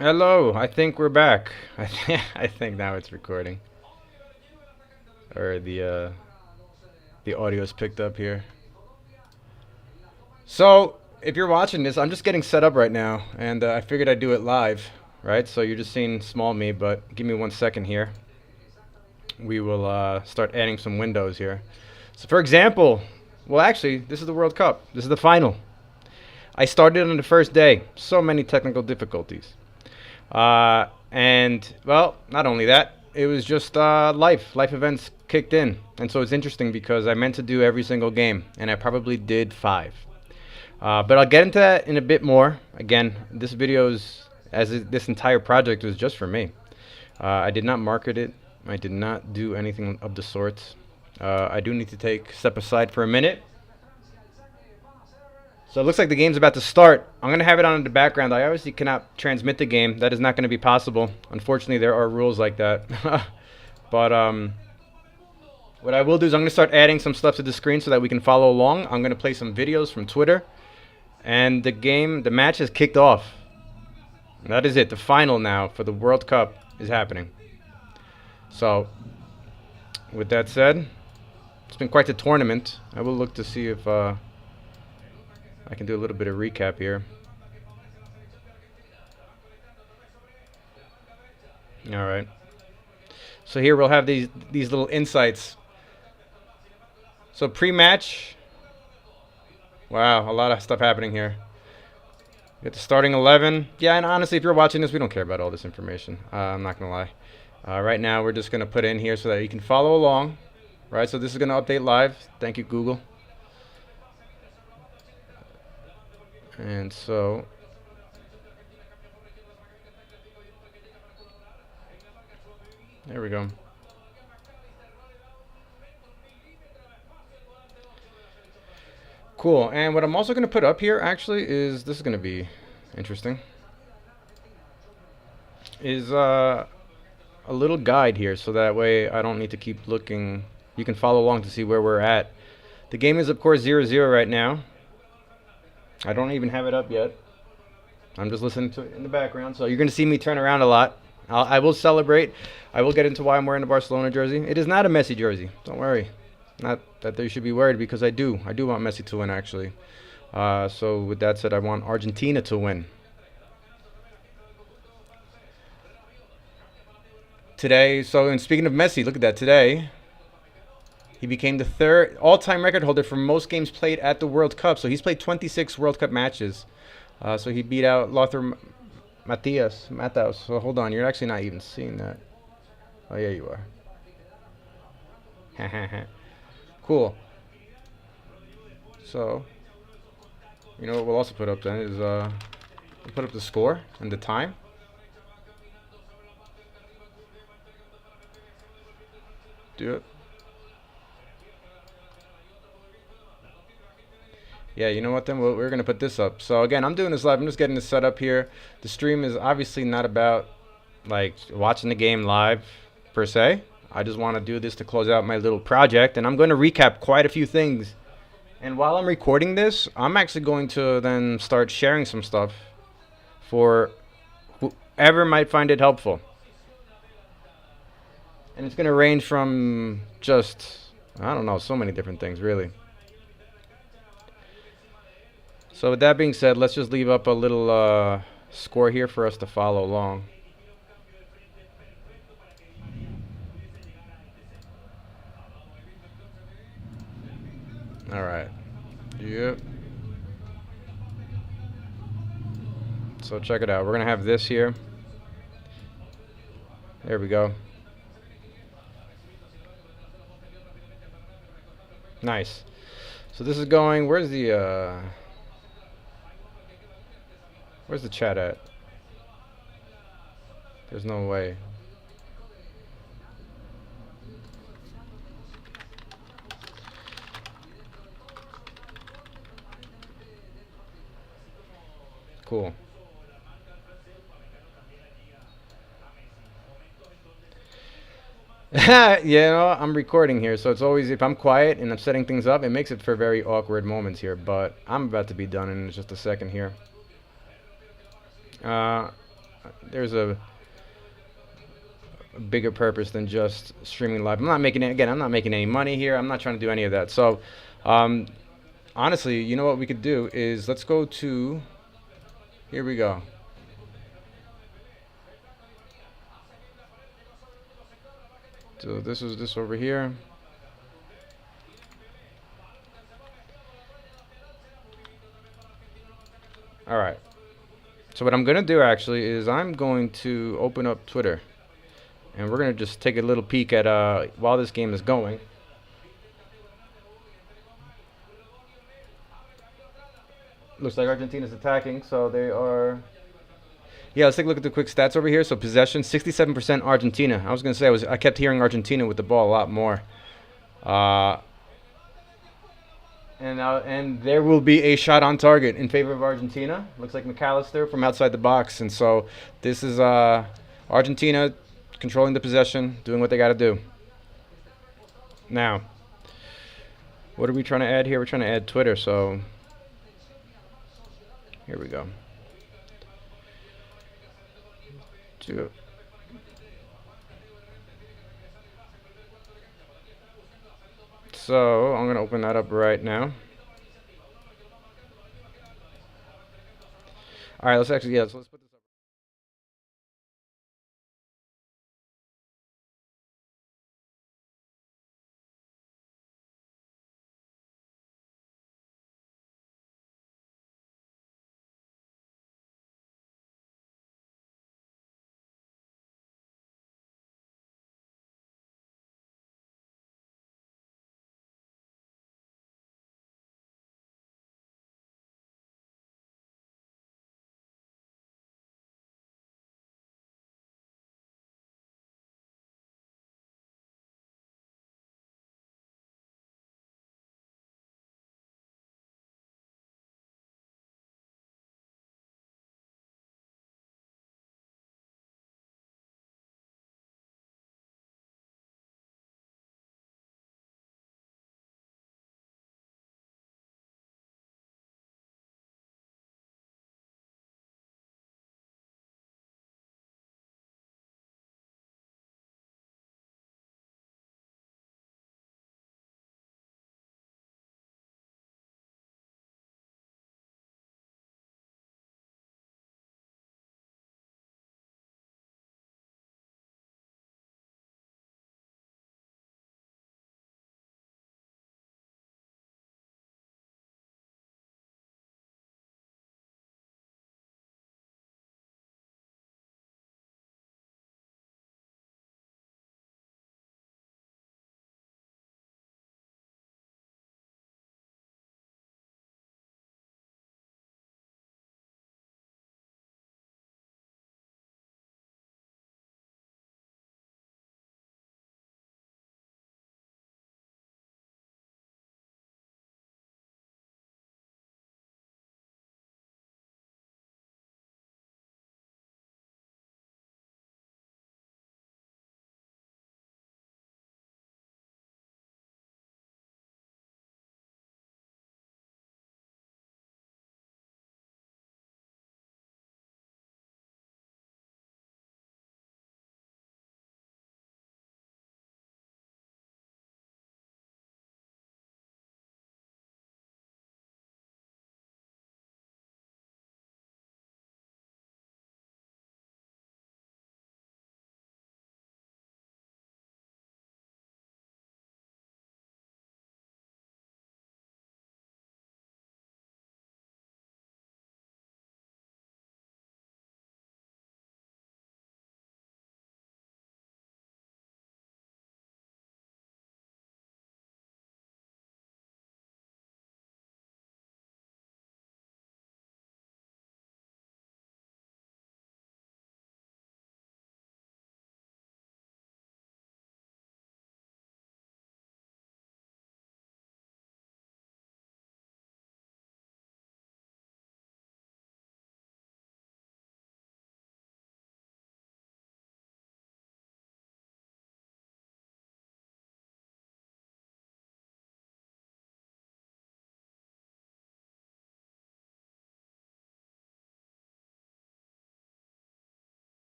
Hello, I think we're back. I think now it's recording, or the audio's picked up here. So if you're watching this, I'm just getting set up right now, and I figured I'd do it live, right? So you're just seeing small me, but give me 1 second here. We will start adding some windows here. So for example, well actually, this is the World Cup. This is the final. I started on the first day. So many technical difficulties. And well, not only that, it was just life events kicked in, and so it's interesting because I meant to do every single game, and I probably did 5. But I'll get into that in a bit more. Again, this video's this entire project was just for me. I did not market it. I did not do anything of the sort. I do need to step aside for a minute. So it looks like the game's about to start. I'm going to have it on in the background. I obviously cannot transmit the game. That is not going to be possible. Unfortunately, there are rules like that. But what I will do is I'm going to start adding some stuff to the screen so that we can follow along. I'm going to play some videos from Twitter. And the match has kicked off. And that is it. The final now for the World Cup is happening. So, with that said, it's been quite a tournament. I will look to see if I can do a little bit of recap here. All right. So here we'll have these little insights. So pre-match. Wow, a lot of stuff happening here. Get the starting 11. Yeah, and honestly, if you're watching this, we don't care about all this information. I'm not gonna lie. Right now, we're just gonna put in here so that you can follow along. Right. So this is gonna update live. Thank you, Google. And so there we go. Cool. And what I'm also going to put up here actually is this is going to be interesting. Is a little guide here so that way I don't need to keep looking. You can follow along to see where we're at. The game is of course 0-0 right now. I don't even have it up yet. I'm just listening to it in the background. So you're going to see me turn around a lot. I will celebrate. I will get into why I'm wearing the Barcelona jersey. It is not a Messi jersey. Don't worry. Not that they should be worried because I do want Messi to win actually. So with that said, I want Argentina to win. Today, so and speaking of Messi, look at that. Today, he became the third all-time record holder for most games played at the World Cup. So he's played 26 World Cup matches. So he beat out Lothar Matthäus. So hold on, you're actually not even seeing that. Oh yeah, you are. Cool. So, you know what we'll also put up then is we'll put up the score and the time. Do it. Yeah, you know what then? We're going to put this up. So again, I'm doing this live. I'm just getting this set up here. The stream is obviously not about like watching the game live per se. I just want to do this to close out my little project, and I'm going to recap quite a few things. And while I'm recording this, I'm actually going to then start sharing some stuff for whoever might find it helpful. And it's going to range from just, I don't know, so many different things, really. So with that being said, let's just leave up a little score here for us to follow along. All right. Yep. So check it out. We're going to have this here. There we go. Nice. So this is going, where's the chat at? There's no way. Cool. You know, I'm recording here, so it's always, if I'm quiet and I'm setting things up, it makes it for very awkward moments here, but I'm about to be done in just a second here. there's a bigger purpose than just streaming live. I'm not making it again. I'm not making any money here. I'm not trying to do any of that. So, um, honestly, you know what we could do is let's go to. Here we go. So this is this over here. All right. So what I'm gonna do actually is I'm going to open up Twitter, and we're gonna just take a little peek at while this game is going. Looks like Argentina's attacking, so they are. Yeah, let's take a look at the quick stats over here. So possession, 67% Argentina. I was gonna say I kept hearing Argentina with the ball a lot more. Uh, and there will be a shot on target in favor of Argentina. Looks like McAllister from outside the box, and so this is Argentina controlling the possession, doing what they got to do. Now, what are we trying to add here? We're trying to add Twitter, so here we go. So I'm gonna open that up right now. All right, let's actually let's put this up.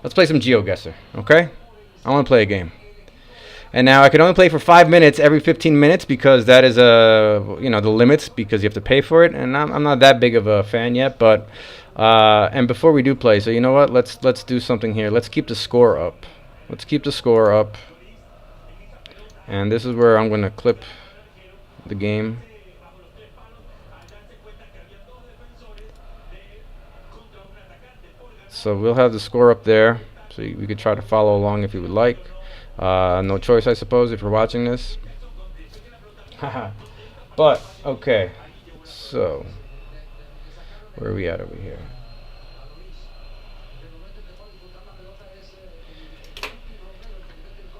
Let's play some GeoGuessr, okay? I want to play a game. And now I can only play for 5 minutes every 15 minutes because that is the limits because you have to pay for it. And I'm not that big of a fan yet, but and before we do play, so you know what? Let's do something here. Let's keep the score up. Let's keep the score up. And this is where I'm going to clip the game. So we'll have the score up there, so we could try to follow along if you would like. No choice, I suppose, if you're watching this. But, okay. So, where are we at over here?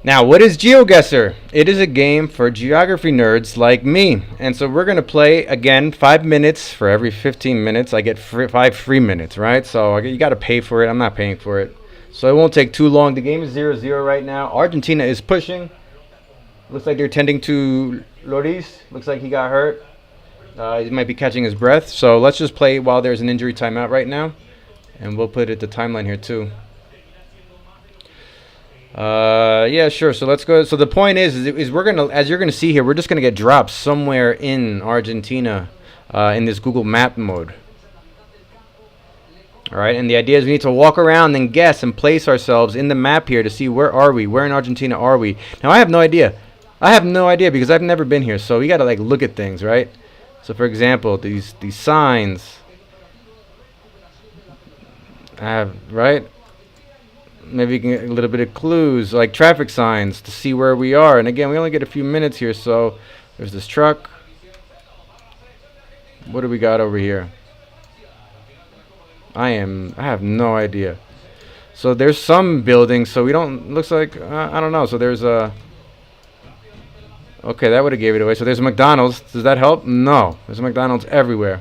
Now, what is GeoGuessr? It is a game for geography nerds like me. And so we're going to play, again, 5 minutes for every 15 minutes. I get 5 free minutes, right? So you got to pay for it. I'm not paying for it. So it won't take too long. The game is 0-0 right now. Argentina is pushing. Looks like they're tending to Loris. Looks like he got hurt. He might be catching his breath. So let's just play while there's an injury timeout right now. And we'll put it the timeline here too. Yeah, sure. So let's go. So the point is we're gonna, as you're gonna see here, we're just gonna get dropped somewhere in Argentina, in this Google Map mode. All right, and the idea is we need to walk around and guess and place ourselves in the map here to see where are we, where in Argentina are we. Now I have no idea. I have no idea because I've never been here. So we gotta like look at things, right? So for example, these signs. Right. Maybe you can get a little bit of clues, like traffic signs, to see where we are. And again, we only get a few minutes here, so there's this truck. What do we got over here? I have no idea. So there's some buildings, so we don't, looks like, I don't know. So there's a, okay, that would have gave it away. So there's a McDonald's. Does that help? No. There's a McDonald's everywhere.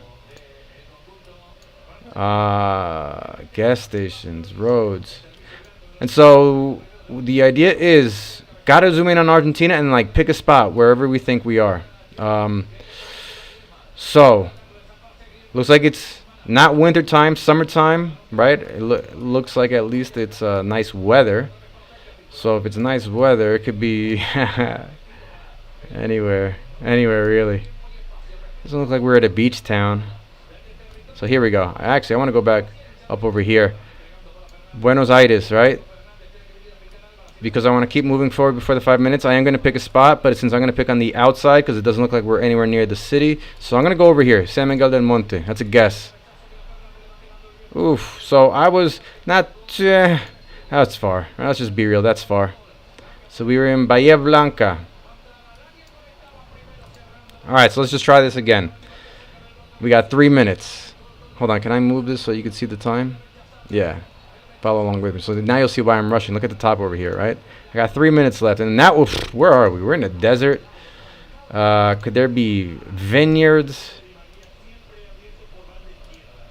Gas stations, roads. And so the idea is gotta zoom in on Argentina and like pick a spot wherever we think we are. So looks like it's not winter time, summertime, right? It looks like at least it's nice weather. So if it's nice weather, it could be anywhere really. Doesn't look like we're at a beach town. So here we go. Actually, I want to go back up over here. Buenos Aires, right? Because I want to keep moving forward before the 5 minutes. I am going to pick a spot, but since I'm going to pick on the outside because it doesn't look like we're anywhere near the city, so I'm going to go over here, San Miguel del Monte. That's a guess. Oof. So I was not. That's far. Let's just be real. That's far. So we were in Bahia Blanca. All right. So let's just try this again. We got 3 minutes. Hold on. Can I move this so you can see the time? Yeah. Follow along with me. So now you'll see why I'm rushing. Look at the top over here, right? I got 3 minutes left. And that will, where are we? We're in a desert. Could there be vineyards?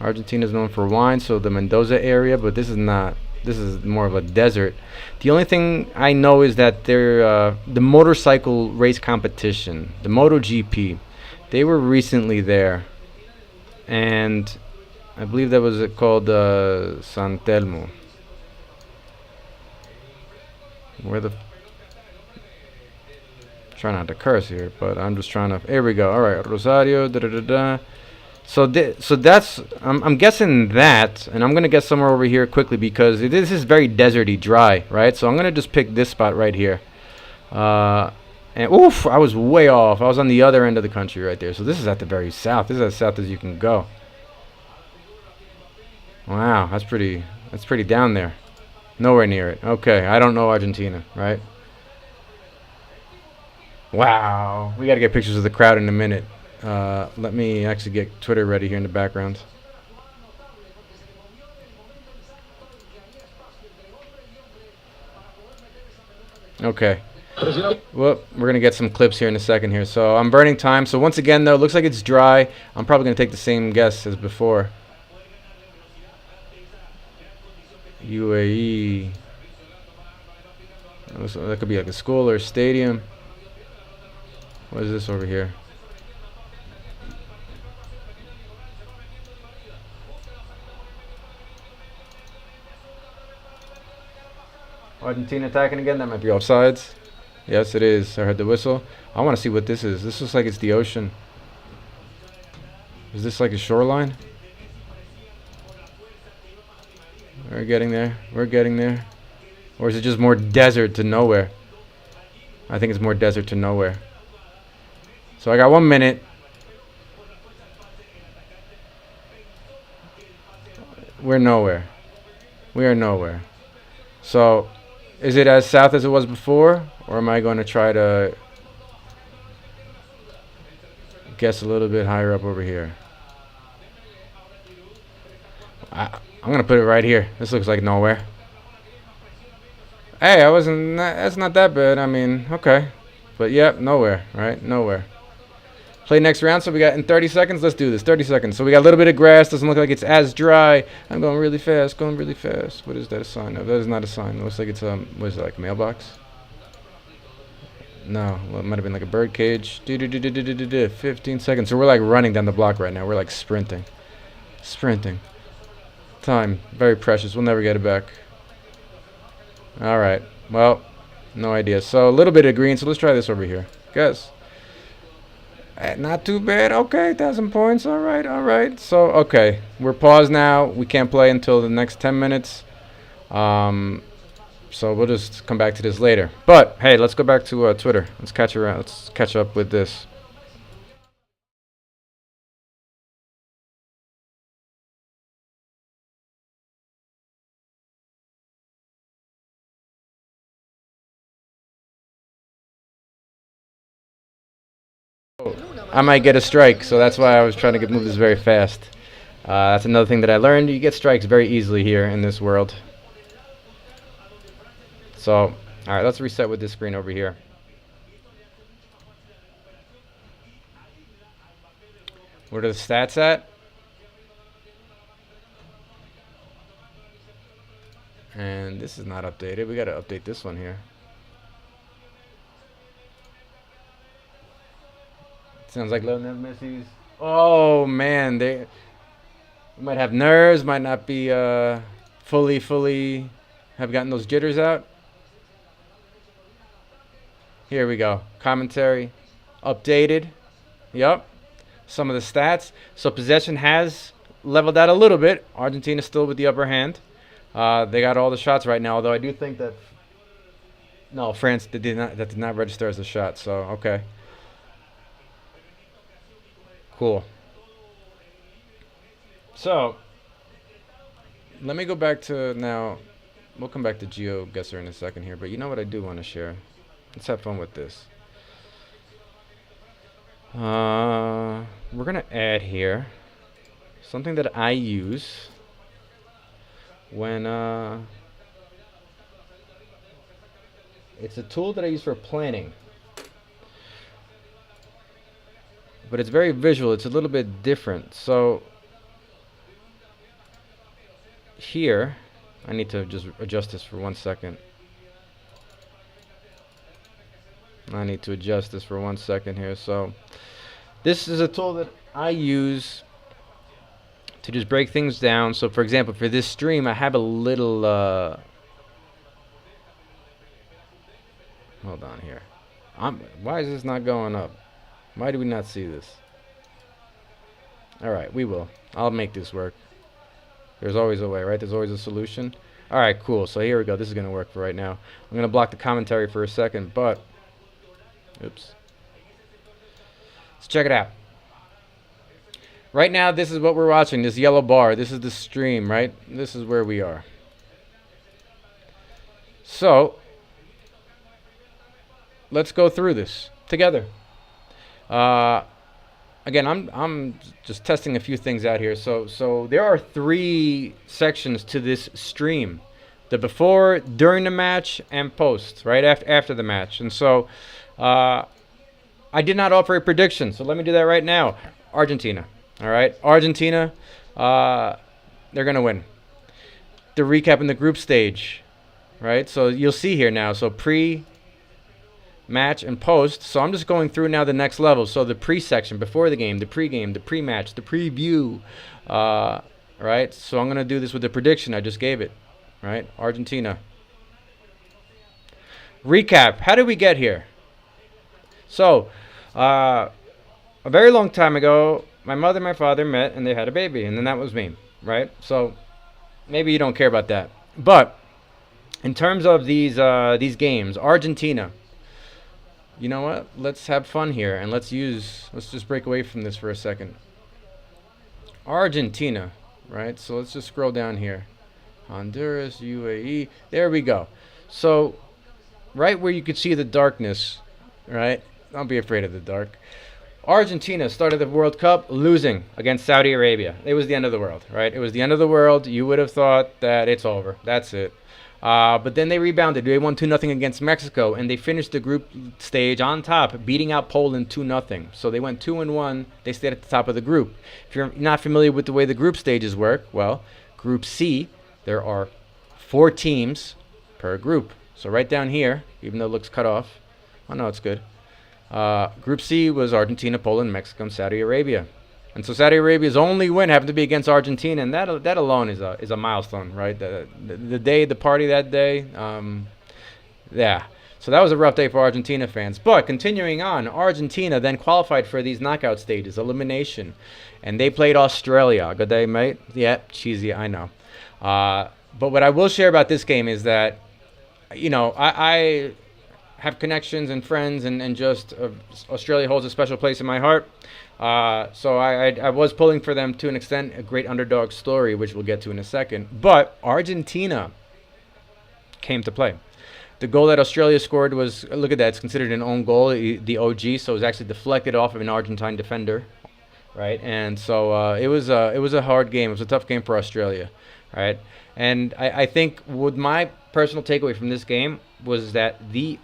Argentina is known for wine, so the Mendoza area, but this is not. This is more of a desert. The only thing I know is that they're the motorcycle race competition, the MotoGP. They were recently there, and I believe that was called San Telmo. Where the try not to curse here, but I'm just trying to. Here we go. All right, Rosario. Da da da da. So that's I'm guessing that, and I'm gonna guess somewhere over here quickly because this is very deserty, dry, right? So I'm gonna just pick this spot right here. And oof, I was way off. I was on the other end of the country right there. So this is at the very south. This is as south as you can go. Wow, that's pretty down there. Nowhere near it. Okay, I don't know Argentina, right? Wow, we gotta get pictures of the crowd in a minute. Let me actually get Twitter ready here in the background. Okay. Well, we're gonna get some clips here in a second here. So I'm burning time. So once again, though, it looks like it's dry. I'm probably gonna take the same guess as before. UAE. So that could be like a school or a stadium. What is this over here? Argentina attacking again. That might be offsides. Yes, it is. I heard the whistle. I want to see what this is. This looks like it's the ocean. Is this like a shoreline? We're getting there. We're getting there. Or is it just more desert to nowhere? I think it's more desert to nowhere. So I got 1 minute. We're nowhere. We are nowhere. So, is it as south as it was before? Or am I going to try to guess a little bit higher up over here? I'm going to put it right here. This looks like nowhere. Hey, that's not that bad. I mean, okay. But yep, nowhere, right? Nowhere. Play next round. So we got in 30 seconds. Let's do this. 30 seconds. So we got a little bit of grass. Doesn't look like it's as dry. I'm going really fast. Going really fast. What is that a sign of? That is not a sign. It looks like it's what is it, like a mailbox? No. Well, it might have been like a bird cage. 15 seconds. So we're like running down the block right now. We're like sprinting. Sprinting. Time. Very precious. We'll never get it back. Alright. Well, no idea. So a little bit of green. So let's try this over here. Guys. Not too bad. Okay, 1,000 points. Alright, alright. So, okay. We're paused now. We can't play until the next 10 minutes. So we'll just come back to this later. But, hey, let's go back to Twitter. Let's catch up with this. I might get a strike, so that's why I was trying to move this very fast. That's another thing that I learned. You get strikes very easily here in this world. So, alright, let's reset with this screen over here. What are the stats at? And this is not updated. We got to update this one here. Sounds like Lionel Messi's. Oh man, they might have nerves, might not be fully have gotten those jitters out. Here we go. Commentary updated. Yep. Some of the stats. So possession has leveled out a little bit. Argentina still with the upper hand. They got all the shots right now, although I do think that no, France that did not register as a shot. So, okay. Cool. So, let me go back to now. We'll come back to GeoGuessr in a second here, but you know what I do want to share? Let's have fun with this. We're going to add here something that I use when it's a tool that I use for planning. But it's very visual. It's a little bit different. So here, I need to just adjust this for 1 second. I need to adjust this for 1 second here. So this is a tool that I use to just break things down. So for example, for this stream, I have a little hold on here. Why is this not going up? Why do we not see this? Alright, we will. I'll make this work. There's always a way, right? There's always a solution. Alright, cool. So here we go. This is going to work for right now. I'm going to block the commentary for a second, but oops. Let's check it out. Right now, this is what we're watching. This yellow bar. This is the stream, right? This is where we are. So, let's go through this together. Again, I'm just testing a few things out here. So there are 3 sections to this stream: the before, during the match, and post. Right after the match. And so I did not offer a prediction. So let me do that right now. Argentina. All right, Argentina. They're gonna win. The recap in the group stage. Right. So you'll see here now. So match and post. So I'm just going through now the next level. So the pre-section, before the game, the pre-game, the pre-match, the preview. Right? So I'm going to do this with the prediction I just gave it. Right? Argentina. Recap. How did we get here? So, a very long time ago, my mother and my father met and they had a baby, and then that was me, right? So maybe you don't care about that, but in terms of these games, Argentina. You know what? Let's have fun here and let's just break away from this for a second. Argentina, right? So let's just scroll down here. Honduras, UAE. There we go. So right where you could see the darkness, right? Don't be afraid of the dark. Argentina started the World Cup losing against Saudi Arabia. It was the end of the world, right? It was the end of the world. You would have thought that it's over. That's it. But then they rebounded. They won 2-0 against Mexico, and they finished the group stage on top, beating out Poland 2-0. So they went 2-1. They stayed at the top of the group. If you're not familiar with the way the group stages work, well, Group C, there are 4 teams per group. So right down here, even though it looks cut off, oh no, it's good. Group C was Argentina, Poland, Mexico, and Saudi Arabia. And so Saudi Arabia's only win happened to be against Argentina, and that alone is a milestone, right? The party that day, yeah. So that was a rough day for Argentina fans. But continuing on, Argentina then qualified for these knockout stages, elimination, and they played Australia. Good day, mate. Yeah, cheesy, I know. But what I will share about this game is that, I have connections and friends, and just Australia holds a special place in my heart. So I was pulling for them to an extent, a great underdog story, which we'll get to in a second. But Argentina came to play. The goal that Australia scored was, look at that, it's considered an own goal, the OG, so it was actually deflected off of an Argentine defender, right? And so it was a hard game. It was a tough game for Australia, right? And I think what my personal takeaway from this game was that the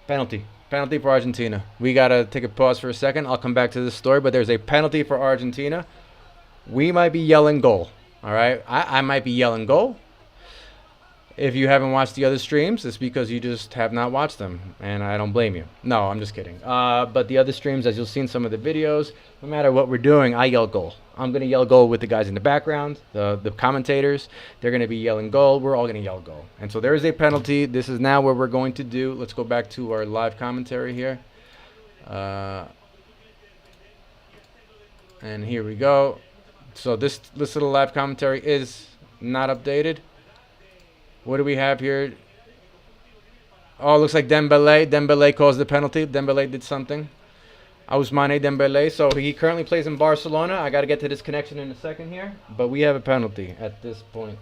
penalty for Argentina. We got to take a pause for a second. I'll come back to this story, but there's a penalty for Argentina. We might be yelling goal, all right? I might be yelling goal. If you haven't watched the other streams, it's because you just have not watched them, and I don't blame you. No, I'm just kidding. But the other streams, as you'll see in some of the videos, no matter what we're doing, I yell goal. I'm going to yell goal with the guys in the background, the commentators. They're going to be yelling goal. We're all going to yell goal. And so there is a penalty. This is now what we're going to do. Let's go back to our live commentary here. And here we go. So this little live commentary is not updated. What do we have here? Oh, it looks like Dembele. Dembele caused the penalty. Dembele did something. Ousmane Dembele. So he currently plays in Barcelona. I got to get to this connection in a second here. But we have a penalty at this point.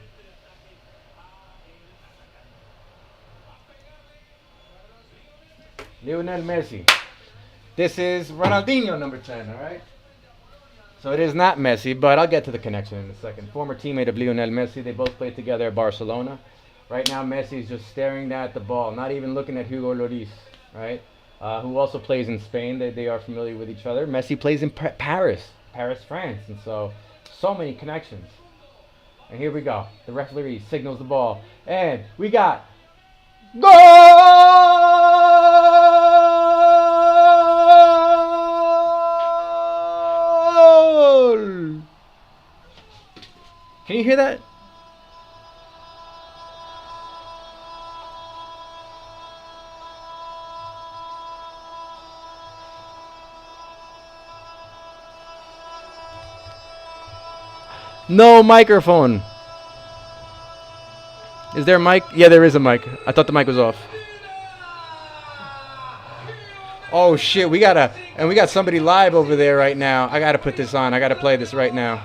Lionel Messi. This is Ronaldinho, number 10, all right? So it is not Messi, but I'll get to the connection in a second. Former teammate of Lionel Messi. They both played together at Barcelona. Right now, Messi is just staring at the ball, not even looking at Hugo Lloris, right? Who also plays in Spain. They are familiar with each other. Messi plays in Paris, France. And so many connections. And here we go. The referee signals the ball. And we got goal! Can you hear that? No microphone. Is there a mic? Yeah, there is a mic. I thought the mic was off. Oh shit, we got somebody live over there right now. I gotta put this on. I gotta play this right now.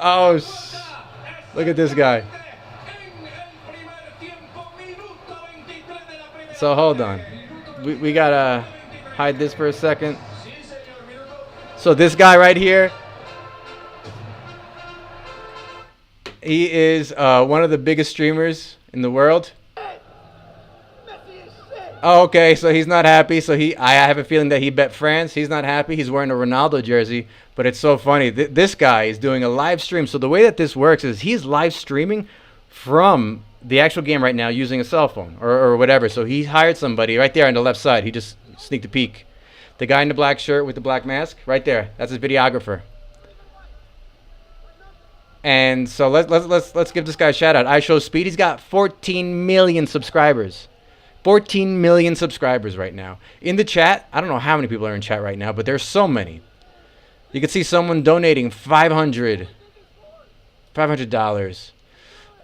Oh, look at this guy. So hold on. We gotta hide this for a second. So this guy right here, he is one of the biggest streamers in the world. Oh, okay, so he's not happy. So I have a feeling that he bet France. He's not happy. He's wearing a Ronaldo jersey. But it's so funny. This guy is doing a live stream. So the way that this works is he's live streaming from the actual game right now using a cell phone or whatever. So he hired somebody right there on the left side. He just sneaked a peek. The guy in the black shirt with the black mask, right there. That's his videographer. And so let's give this guy a shout out. I Show Speed. He's got 14 million subscribers. 14 million subscribers right now. In the chat, I don't know how many people are in chat right now, but there's so many. You can see someone donating $500. Oh,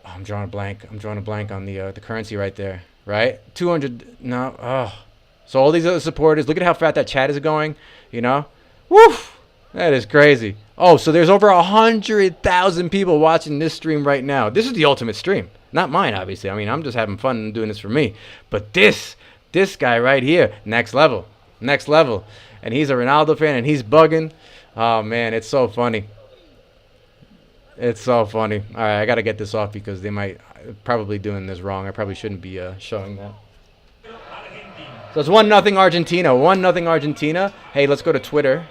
I'm drawing a blank. I'm drawing a blank on the currency right there. Right? 200. No. Oh. So all these other supporters. Look at how fat that chat is going. You know. Woof. That is crazy. Oh, so there's over 100,000 people watching this stream right now. This is the ultimate stream. Not mine, obviously. I mean, I'm just having fun and doing this for me. But this guy right here, next level. Next level. And he's a Ronaldo fan and he's bugging. Oh, man, it's so funny. It's so funny. All right, I got to get this off because they might probably doing this wrong. I probably shouldn't be showing that. So it's 1-0 Argentina. 1-0 Argentina. Hey, let's go to Twitter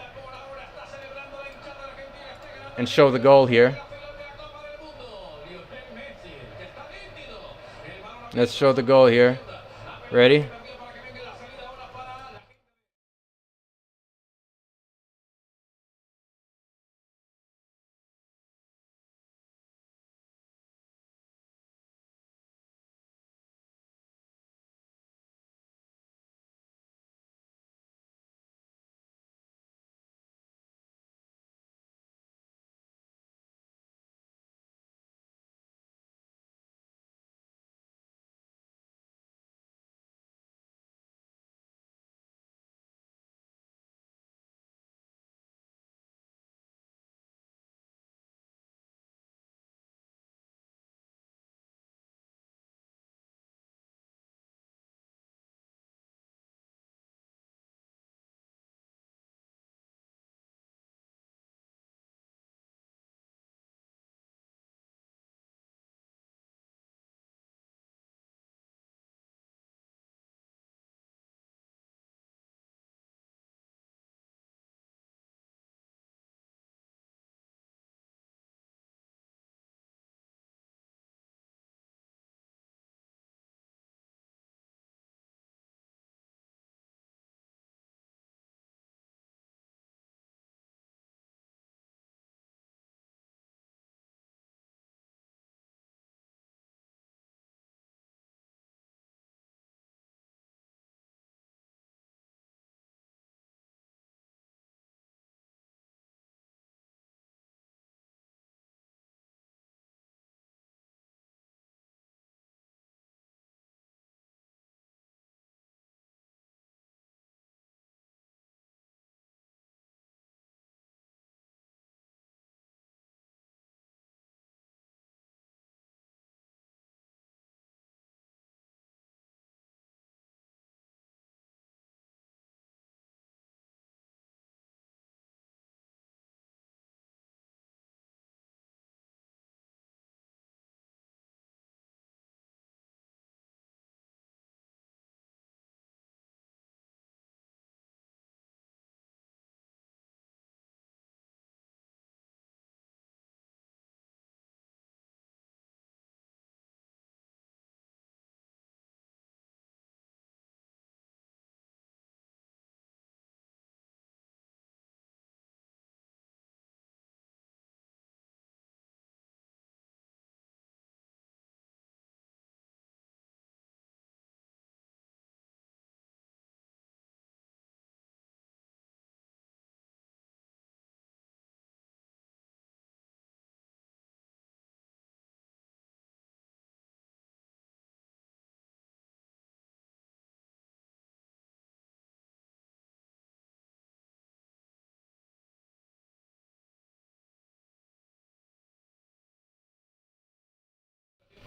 and show the goal here. Let's show the goal here. Ready?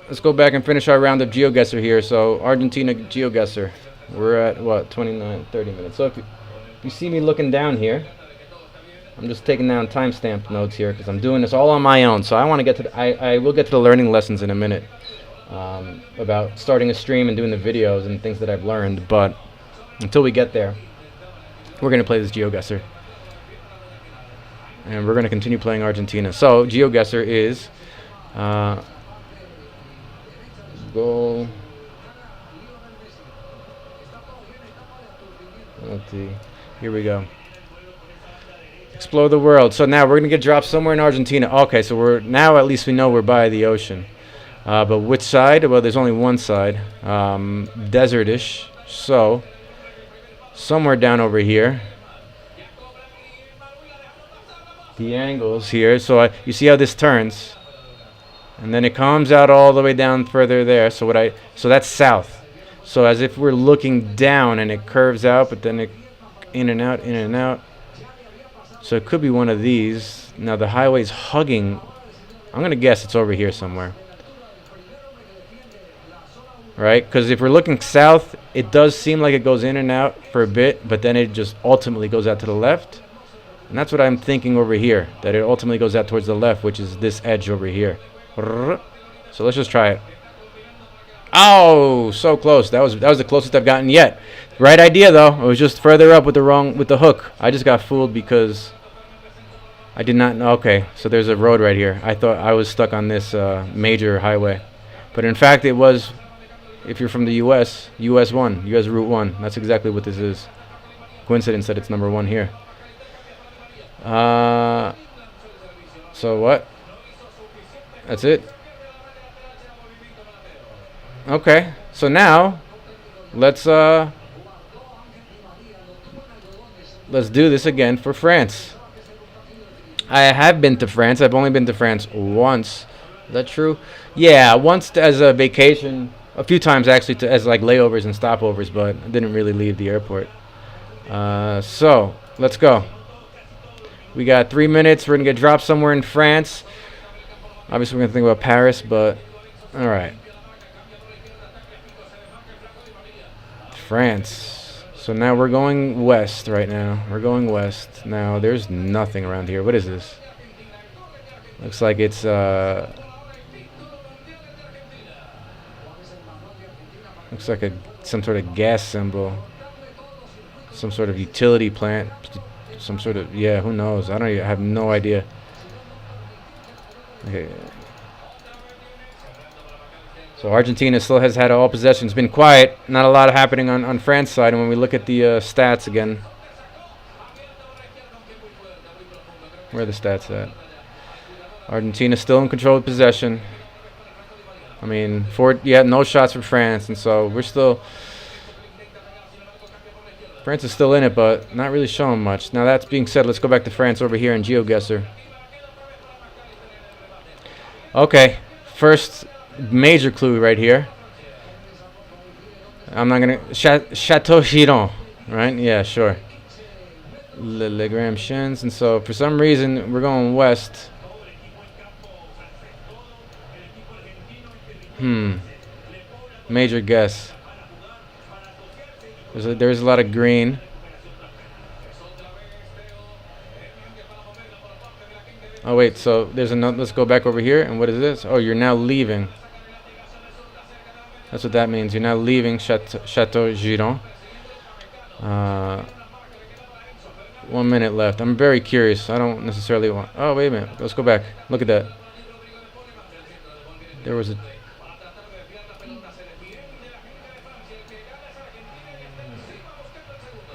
Let's go back and finish our round of GeoGuessr here. So Argentina GeoGuessr. We're at what, 29, 30 minutes. So if you see me looking down here, I'm just taking down timestamp notes here because I'm doing this all on my own. So I want to get to the, I will get to the learning lessons in a minute about starting a stream and doing the videos and things that I've learned. But until we get there, we're going to play this GeoGuessr. And we're going to continue playing Argentina. So GeoGuessr is goal. Let's see. Here we go. Explore the world. So now we're gonna get dropped somewhere in Argentina. Okay, so we're now at least we know we're by the ocean. But which side? Well, there's only one side, desertish. So somewhere down over here. The angles here. So you see how this turns, and then it comes out all the way down further there. So so that's south. So as if we're looking down, and it curves out, but then it in and out, in and out. So it could be one of these. Now the highway's hugging. I'm going to guess it's over here somewhere. Right? Because if we're looking south, it does seem like it goes in and out for a bit, but then it just ultimately goes out to the left. And that's what I'm thinking over here, that it ultimately goes out towards the left, which is this edge over here. So let's just try it. Oh, so close. That was the closest I've gotten yet. Right idea though. It was just further up with the hook. I just got fooled because I did not know. Okay, so there's a road right here. I thought I was stuck on this major highway, but in fact it was. If you're from the U.S., US Route 1. That's exactly what this is. Coincidence that it's number 1 here. So what? That's it. Okay, so now let's do this again for France. I have been to France. I've only been to France once. Is that true? Yeah, once as a vacation. A few times actually as like layovers and stopovers, but I didn't really leave the airport. So let's go. We got 3 minutes. We're gonna get dropped somewhere in France. Obviously, we're gonna think about Paris, but all right. France. So now we're going west right now. We're going west. Now there's nothing around here. What is this? Looks like it's looks like some sort of gas symbol. Some sort of utility plant. Some sort of, yeah, who knows? I have no idea. Okay. So Argentina still has had all possession. It's been quiet. Not a lot happening on France side. And when we look at the stats again. Where are the stats at? Argentina still in control of possession. I mean, no shots for France, and so we're still. France is still in it, but not really showing much. Now that being said, let's go back to France over here in GeoGuessr. Okay, first major clue right here. I'm not gonna Chateau Giron, right? Yeah, sure. Le Grand Chens, and so for some reason we're going west. Major guess. There's a lot of green. Oh wait, so there's another. Let's go back over here. And what is this? Oh, you're now leaving. That's what that means. You're now leaving Chateau Giron. 1 minute left. I'm very curious. I don't necessarily want. Oh wait a minute. Let's go back. Look at that. There was a.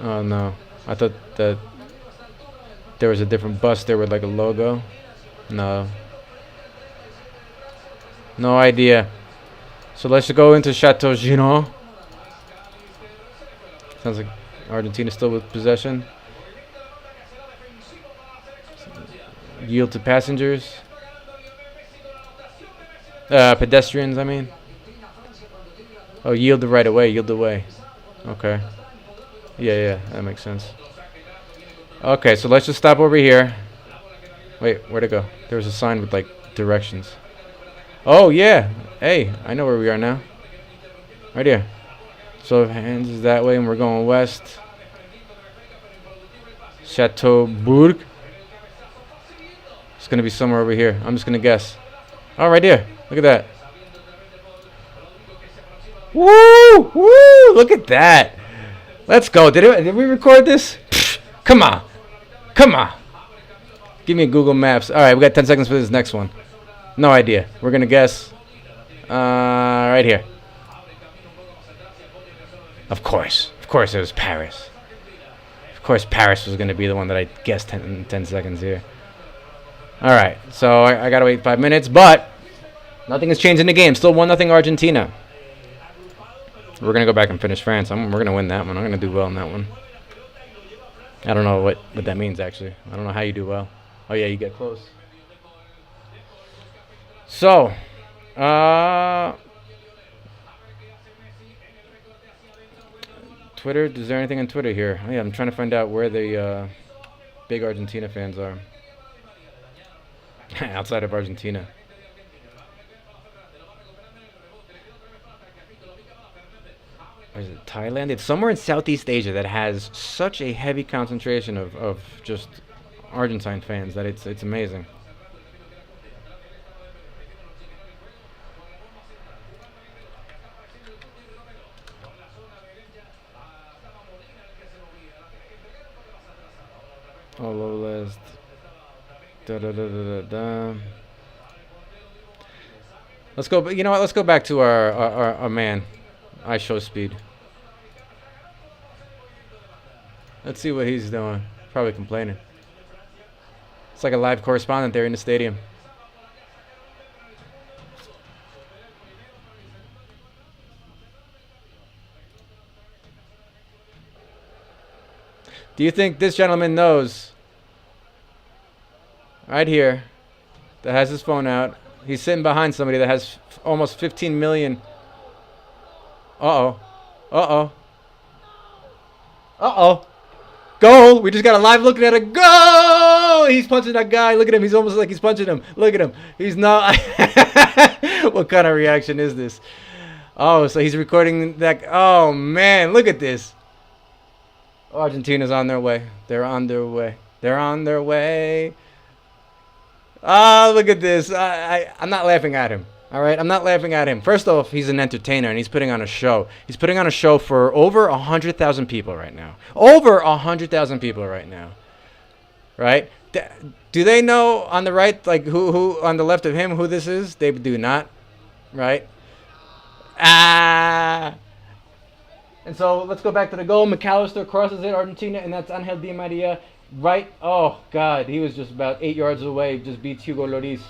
Oh no, I thought that there was a different bus there with like a logo. No idea. So let's just go into Chateau Giron. Sounds like Argentina still with possession. Yield to passengers. Pedestrians, I mean. Oh, yield the right of way. Yield the way. Okay. Yeah, that makes sense. Okay, so let's just stop over here. Wait, where'd it go? There was a sign with like directions. Oh yeah. Hey, I know where we are now. Right here. So hands is that way, and we're going west. Chateaubourg. It's gonna be somewhere over here. I'm just gonna guess. Oh, right here. Look at that. Woo! Woo! Look at that. Let's go. Did we record this? Pfft, come on. Give me Google Maps. All right, we got 10 seconds for this next one. No idea. We're gonna guess. Right here. Of course it was Paris. Of course, Paris was going to be the one that I guessed 10 seconds here. All right, so I got to wait 5 minutes, but nothing has changed in the game. Still 1-0 Argentina. We're going to go back and finish France. We're going to win that one. I'm going to do well in that one. I don't know what that means, actually. I don't know how you do well. Oh, yeah, you get close. So, Twitter, is there anything on Twitter here? Oh, yeah, I'm trying to find out where the big Argentina fans are. Outside of Argentina. Or is it Thailand? It's somewhere in Southeast Asia that has such a heavy concentration of just Argentine fans that it's amazing. All over list. Da da da da da da. Let's go. You know what? Let's go back to our man. I show speed. Let's see what he's doing. Probably complaining. It's like a live correspondent there in the stadium. Do you think this gentleman knows? Right here, that has his phone out. He's sitting behind somebody that has almost 15 million. Uh-oh. Uh-oh. Uh-oh. Goal! We just got a live looking at a goal! He's punching that guy. Look at him. He's almost like he's punching him. Look at him. He's not. What kind of reaction is this? Oh, so he's recording that. Oh, man. Look at this. Argentina's on their way. They're on their way. They're on their way. Ah, look at this. I'm not laughing at him. All right, I'm not laughing at him. First off, he's an entertainer and he's putting on a show. He's putting on a show for over 100,000 people right now. Over 100,000 people right now. Right? Do they know on the right, like who on the left of him, who this is? They do not. Right? Ah. And so let's go back to the goal. McAllister crosses it, Argentina, and that's Angel Di Maria. Right, oh God, he was just about 8 yards away, just beats Hugo Lloris.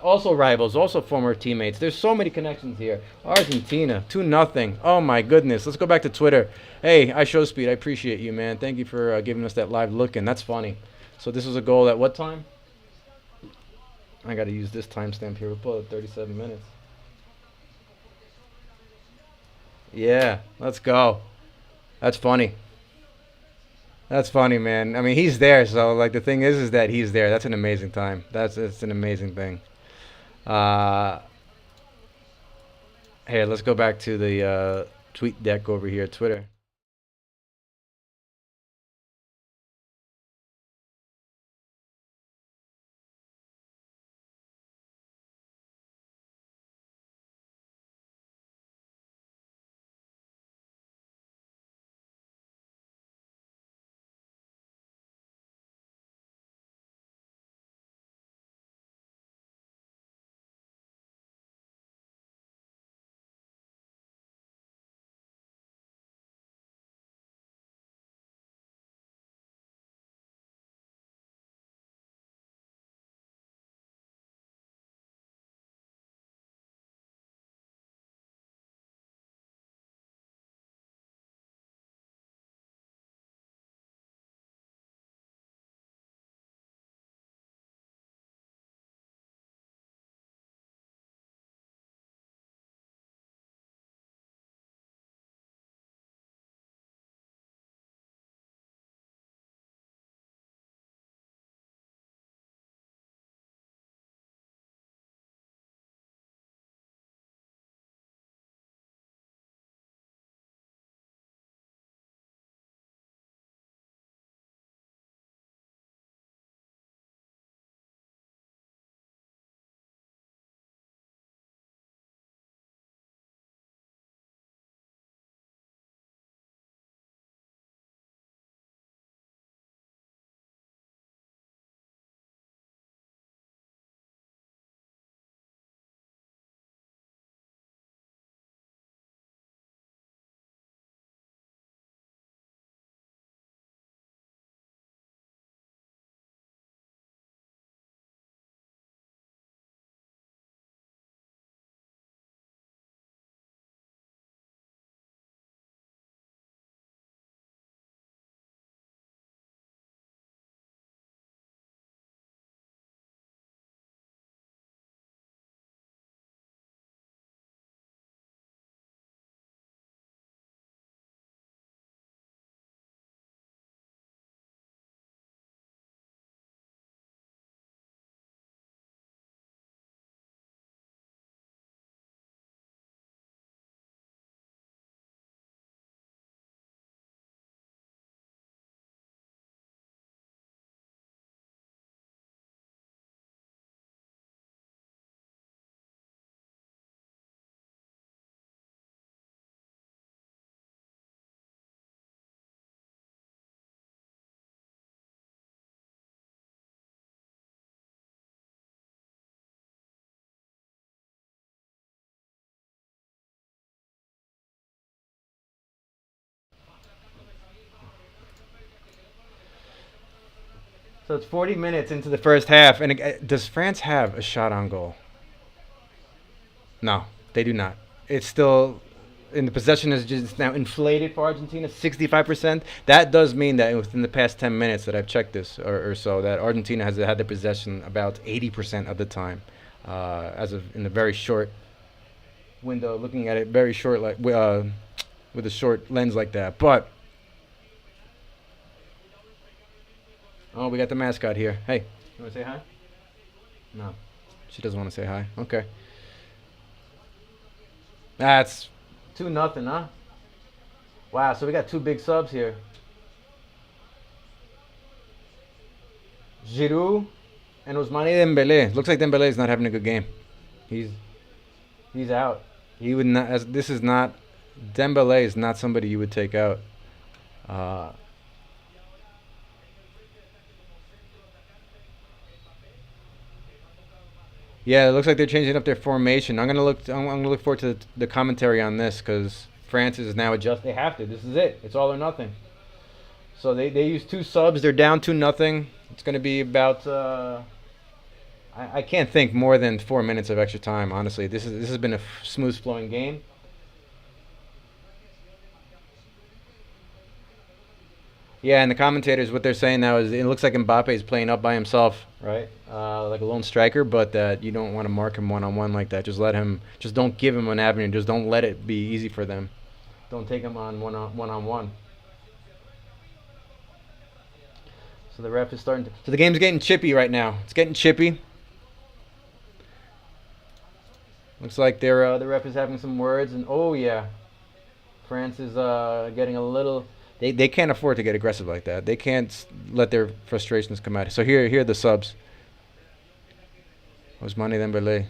Also rivals, also former teammates. There's so many connections here. Argentina, 2-0. Oh my goodness, let's go back to Twitter. Hey, I show speed, I appreciate you, man. Thank you for giving us that live look, and that's funny. So this was a goal at what time? I gotta use this timestamp here. We'll pull it 37 minutes. Yeah, let's go. That's funny. That's funny, man. I mean, he's there, so like the thing is that he's there. That's an amazing time. It's an amazing thing. Here, let's go back to the tweet deck over here, Twitter. So it's 40 minutes into the first half, and does France have a shot on goal? No, they do not. It's still in the possession is just now inflated for Argentina, 65%. That does mean that within the past 10 minutes that I've checked this or so, that Argentina has had the possession about 80% of the time, as of in a very short window. Looking at it very short, like with a short lens like that. But oh, we got the mascot here. Hey, you want to say hi? No, she doesn't want to say hi. Okay, that's 2-0, huh? Wow, so we got two big subs here. Giroud and Ousmane Dembele. Looks like Dembele is not having a good game. He's he's out. He would not. As this is not Dembele is not somebody you would take out. Uh, yeah, it looks like they're changing up their formation. I'm gonna look forward to the commentary on this because France is now adjust. They have to. This is it. It's all or nothing. So they use two subs. They're down 2-0. It's gonna be about. I can't think more than 4 minutes of extra time. Honestly, this has been a smooth flowing game. Yeah, and the commentators, what they're saying now is it looks like Mbappe is playing up by himself, right? Like a lone striker, but that you don't want to mark him one on one like that. Just let him. Just don't give him an avenue. Just don't let it be easy for them. Don't take him on one on one. So the ref is starting to. So the game's getting chippy right now. It's getting chippy. Looks like the ref is having some words, and oh yeah, France is getting a little. They can't afford to get aggressive like that. They can't let their frustrations come out. So here are the subs. Ousmane Dembele.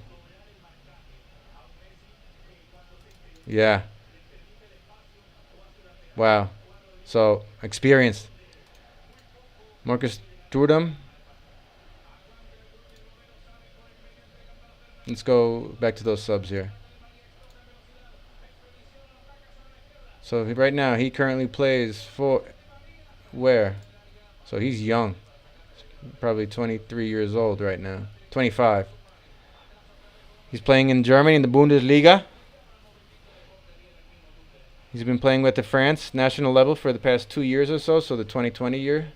Yeah. Wow. So experienced. Marcus Thuram. Let's go back to those subs here. So right now he currently plays for where? So he's young. Probably 23 years old right now. 25. He's playing in Germany in the Bundesliga. He's been playing with the France national level for the past 2 years or so the 2020 year.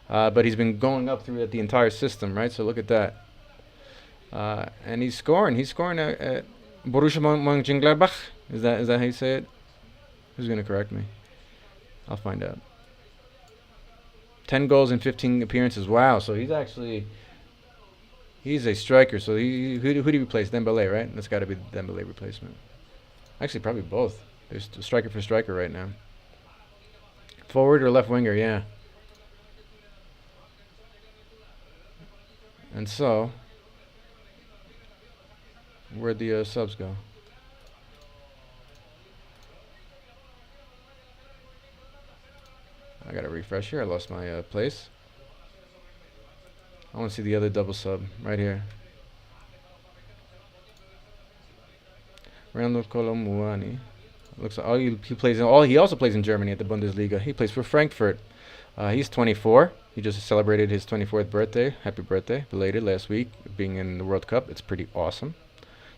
But he's been going up through the entire system, right? So look at that. And he's scoring. He's scoring at Borussia Mönchengladbach. Is that how you say it? Who's going to correct me? I'll find out. 10 goals in 15 appearances. Wow. So he's a striker. So who do you replace? Dembele, right? That's got to be the Dembele replacement. Actually, probably both. There's striker for striker right now. Forward or left winger, yeah. And so, where'd the subs go? I gotta refresh here. I lost my place. I want to see the other double sub right here. Randall Colomuani. Looks like he also plays in Germany at the Bundesliga. He plays for Frankfurt. He's 24. He just celebrated his 24th birthday. Happy birthday, belated last week, being in the World Cup. It's pretty awesome.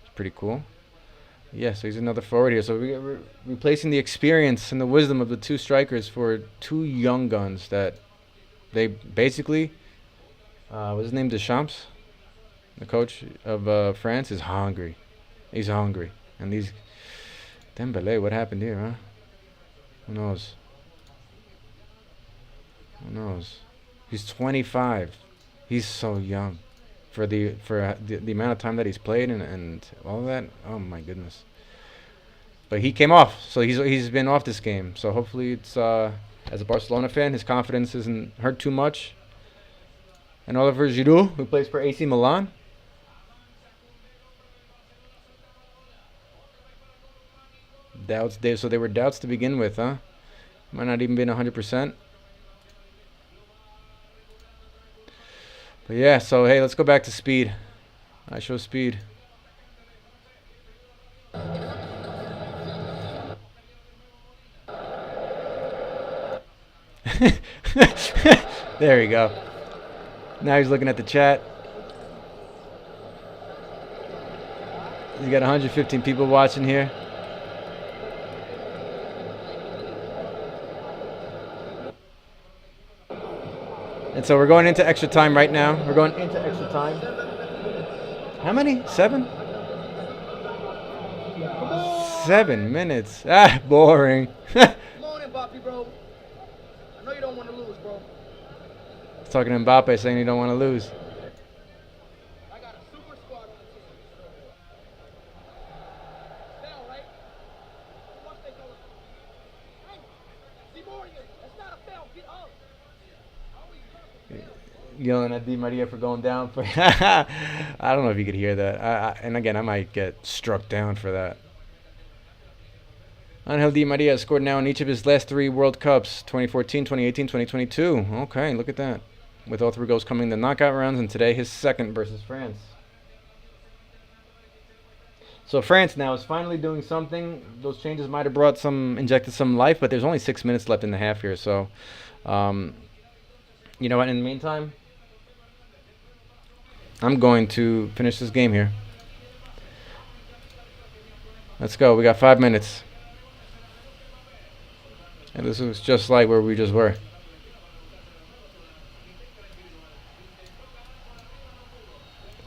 It's pretty cool. Yeah, so he's another forward here. So we're replacing the experience and the wisdom of the two strikers for two young guns that they basically. What's his name? Deschamps, the coach of France, is hungry. He's hungry, and these Dembele. What happened here, huh? Who knows? Who knows? He's 25. He's so young for the amount of time that he's played and all of that. Oh my goodness. But he came off, so he's been off this game. So hopefully it's as a Barcelona fan, his confidence isn't hurt too much. And Oliver Giroud, who plays for AC Milan. Doubts. So they were doubts to begin with, huh? Might not even been 100%. But yeah, so hey, let's go back to speed. I show speed. There you go. Now he's looking at the chat. You got 115 people watching here. And so we're going into extra time right now. We're going into extra time. How many? 7? 7 minutes. Ah, boring. Come on in, Mbappe, bro. I know you don't want to lose, bro. Talking to Mbappe, saying he don't want to lose. I got a super squad on the team. Foul, right? Watch they go. Hey, Simorian, that's not a foul. Get up. Yelling at Di Maria for going down. For I don't know if you could hear that. And again, I might get struck down for that. Angel Di Maria has scored now in each of his last 3 World Cups, 2014, 2018, 2022. Okay, look at that. With all 3 goals coming in the knockout rounds, and today his second versus France. So France now is finally doing something. Those changes might have injected some life, but there's only 6 minutes left in the half here. So, you know what? In the meantime, I'm going to finish this game here. Let's go. We got 5 minutes. And this was just like where we just were.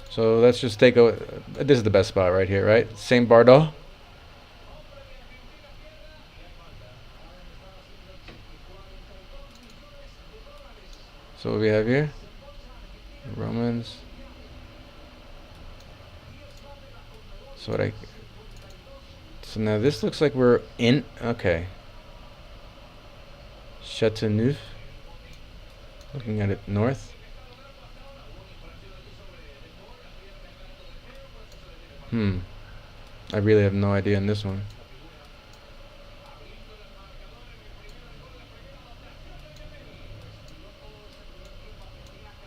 So let's just take a... This is the best spot right here, right? Saint Bardo. So what we have here? Romans. So now this looks like we're in... Okay. Chateauneuf. Looking at it north. I really have no idea in this one.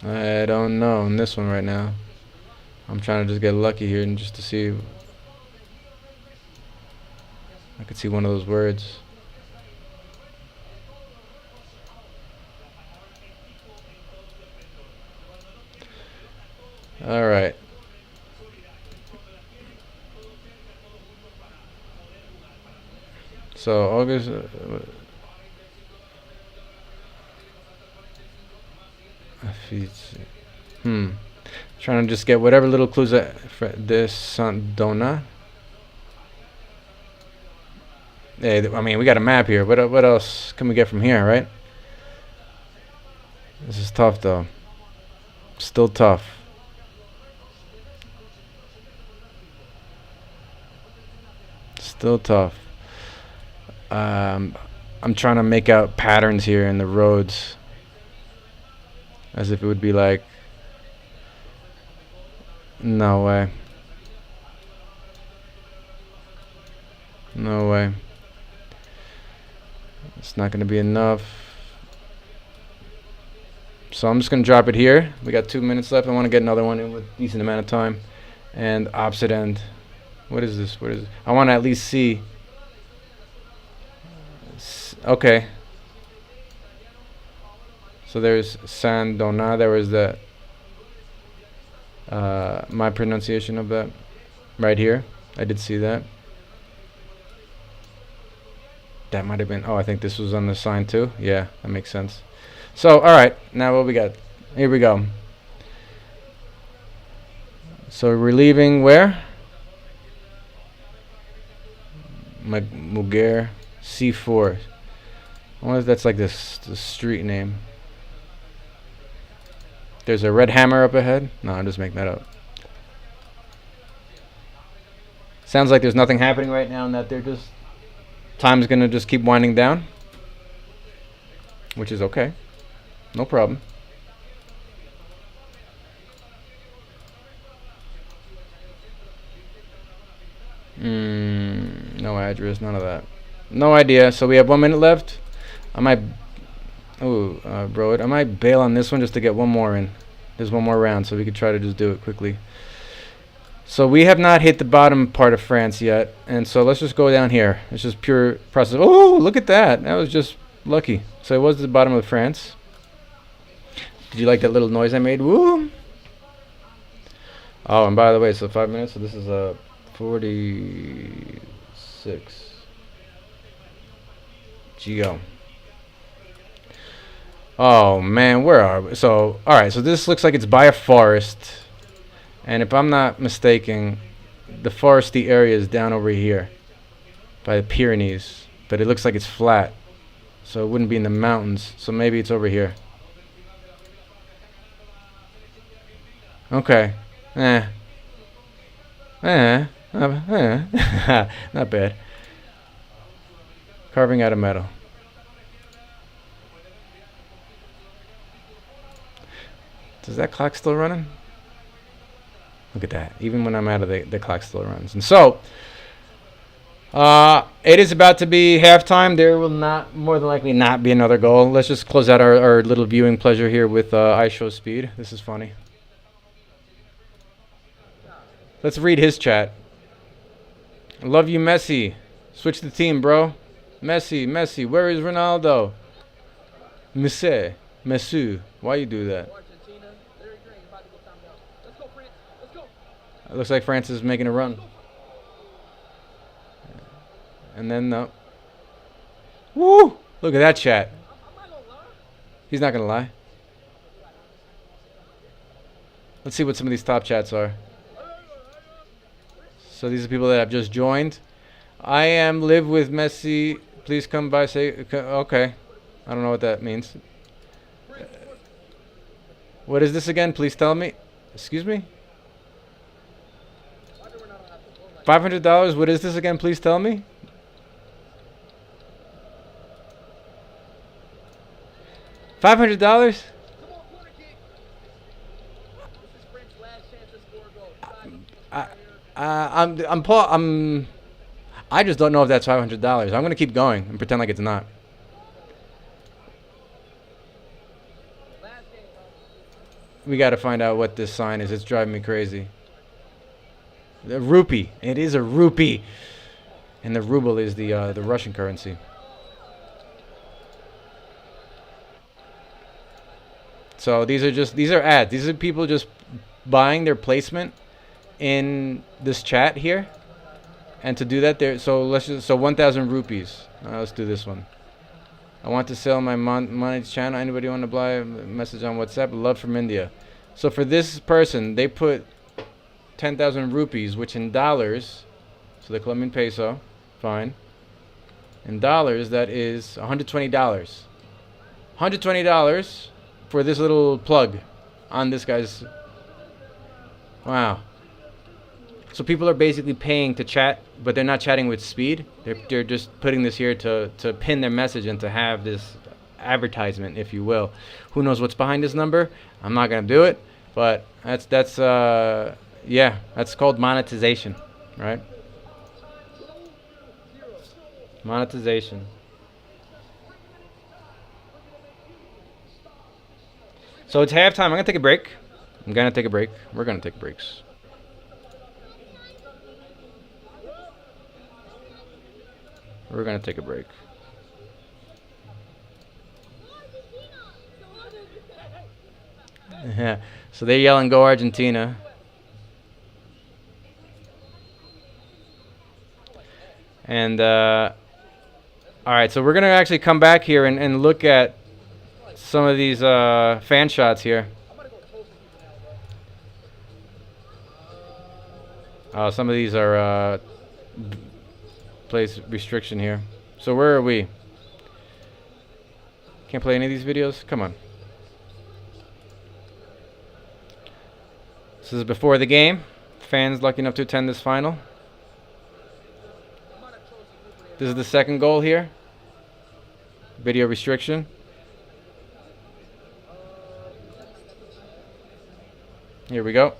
I don't know in this one right now. I'm trying to just get lucky here and just to see. I could see one of those words. All right. So August. Trying to just get whatever little clues that this Dona. Hey, I mean, we got a map here. What else can we get from here, right? This is tough, though. Still tough. Still tough. I'm trying to make out patterns here in the roads, as if it would be like, no way. No way. It's not going to be enough. So I'm just going to drop it here. We got 2 minutes left. I want to get another one in with a decent amount of time. And opposite end. What is this? What is it? I want to at least see. Okay. So there's San Dona. There was the my pronunciation of that right here. I did see that. That might have been. Oh, I think this was on the sign too. Yeah, that makes sense. So, all right. Now what we got? Here we go. So we're leaving where? Muger C4. I wonder if that's like the street name. There's a red hammer up ahead. No, I'm just making that up. Sounds like there's nothing happening right now and that they're just... Time's going to just keep winding down. Which is okay. No problem. No address, none of that. No idea. So we have 1 minute left. I might... bro, I might bail on this one just to get one more in. There's one more round, so we could try to just do it quickly. So we have not hit the bottom part of France yet, and so let's just go down here. It's just pure process. Oh, look at that. That was just lucky. So it was the bottom of France. Did you like that little noise I made? Woo! Oh, and by the way, so 5 minutes. So this is 46. Geo. Oh man, where are we? So, alright, so this looks like it's by a forest. And if I'm not mistaken, the foresty area is down over here by the Pyrenees. But it looks like it's flat. So it wouldn't be in the mountains. So maybe it's over here. Okay. Eh. Not bad. Carving out of metal. Is that clock still running? Look at that. Even when I'm out of the clock still runs. And so, it is about to be halftime. There will not, more than likely, not be another goal. Let's just close out our little viewing pleasure here with I Show Speed. This is funny. Let's read his chat. I love you, Messi. Switch the team, bro. Messi. Where is Ronaldo? Messi. Why you do that? It looks like France is making a run. And then, no. Woo! Look at that chat. He's not going to lie. Let's see what some of these top chats are. So these are people that have just joined. I am live with Messi. Please come by. Say okay. I don't know what that means. What is this again? Please tell me. Excuse me? $500? What is this again? Please tell me. $500? I just don't know if that's $500. I'm gonna keep going and pretend like it's not. We gotta find out what this sign is. It's driving me crazy. The rupee. It is a rupee, and the ruble is the Russian currency. So these are ads. These are people just buying their placement in this chat here, and to do that, so 1,000 rupees. Let's do this one. I want to sell my money channel. Anybody want to buy a message on WhatsApp? Love from India. So for this person, they put 10,000 rupees, which in dollars, so the Colombian peso, fine. In dollars, that is $120. $120 for this little plug on this guy's. Wow. So people are basically paying to chat, but they're not chatting with speed. They're just putting this here to pin their message and to have this advertisement, if you will. Who knows what's behind this number? I'm not gonna do it, but yeah, that's called monetization, right? Monetization. So it's halftime. I'm gonna take a break. We're gonna take breaks. We're gonna take a break. Yeah. So they're yelling, "Go Argentina!" And all right, so we're gonna actually come back here and look at some of these fan shots here. Some of these are place restriction here. So where are we? Can't play any of these videos? Come on. This is before the game. Fans lucky enough to attend this final. This is the second goal here. Video restriction. Here we go.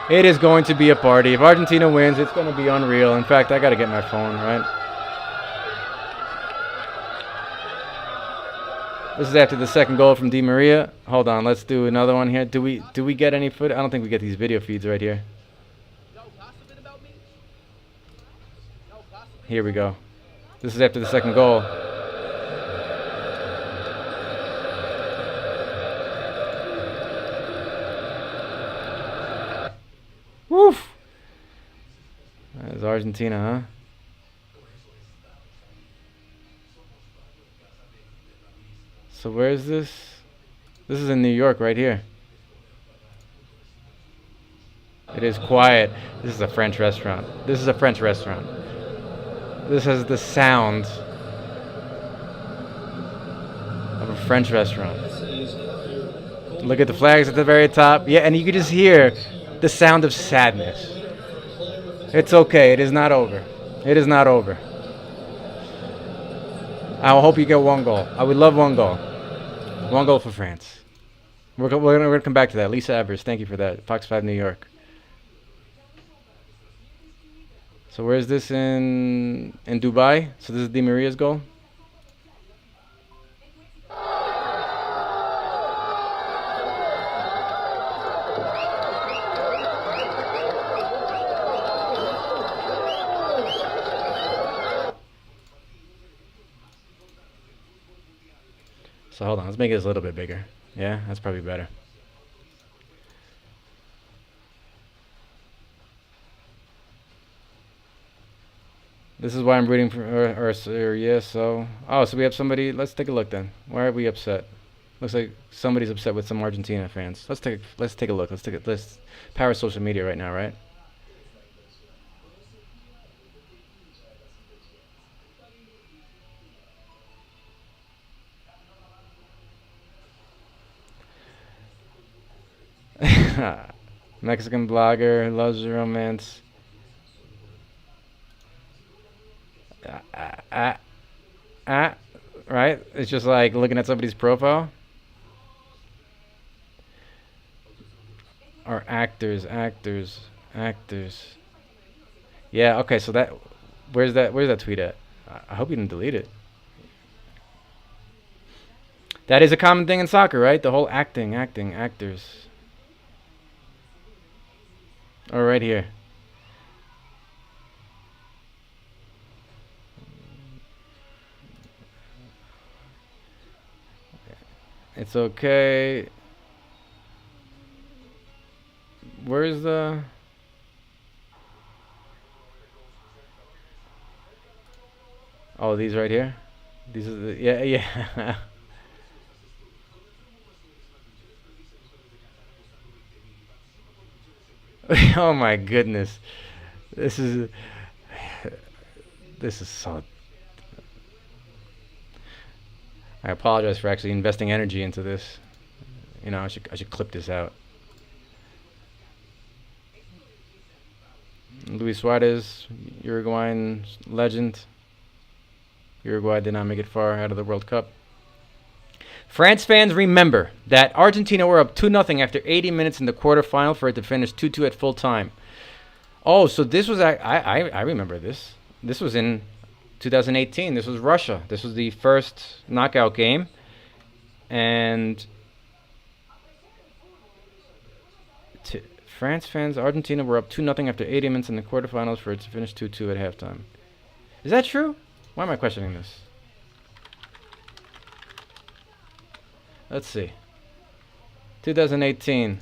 It is going to be a party. If Argentina wins, it's going to be unreal. In fact, I got to get my phone, right? This is after the second goal from Di Maria. Hold on, let's do another one here. Do we get any footage? I don't think we get these video feeds right here. Here we go. This is after the second goal. is Argentina, huh? So where is this? This is in New York, right here. It is quiet. This is a French restaurant. This is a French restaurant. This has the sound of a French restaurant. Look at the flags at the very top. Yeah, and you can just hear the sound of sadness. It's okay. It is not over. It is not over. I hope you get one goal. I would love one goal. One goal for France. We're gonna come back to that. Lisa Evers, thank you for that. Fox 5 New York. So where is this in Dubai? So this is Di Maria's goal. So hold on, let's make this a little bit bigger. Yeah, that's probably better. This is why I'm rooting for, or yeah, so. Oh, so we have somebody, let's take a look then. Why are we upset? Looks like somebody's upset with some Argentina fans. Let's take a look. Let's power social media right now, right? Mexican blogger who loves romance. Uh, right? It's just like looking at somebody's profile. Or actors. Yeah, okay, so where's that tweet at? I hope you didn't delete it. That is a common thing in soccer, right? The whole actors. Oh, right here. It's okay. Where's the... Oh, these right here? These are the... Yeah. Oh my goodness. This is so... I apologize for actually investing energy into this. You know, I should clip this out. Luis Suarez, Uruguayan legend. Uruguay did not make it far out of the World Cup. France fans remember that Argentina were up 2-0 after 80 minutes in the quarterfinal for it to finish 2-2 at full time. Oh, so this was... I remember this. This was in 2018. This was Russia. This was the first knockout game. And... France fans, Argentina were up 2-0 after 80 minutes in the quarterfinals for it to finish 2-2 at halftime. Is that true? Why am I questioning this? Let's see. 2018.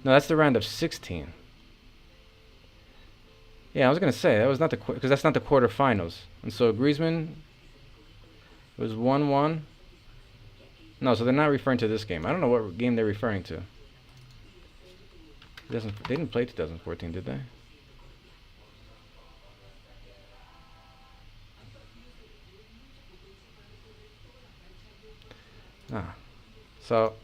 No, that's the round of 16. Yeah, I was gonna say that was not the because that's not the quarterfinals. And so Griezmann was 1-1. No, so they're not referring to this game. I don't know what game they're referring to. They didn't play 2014, did they? Ah. So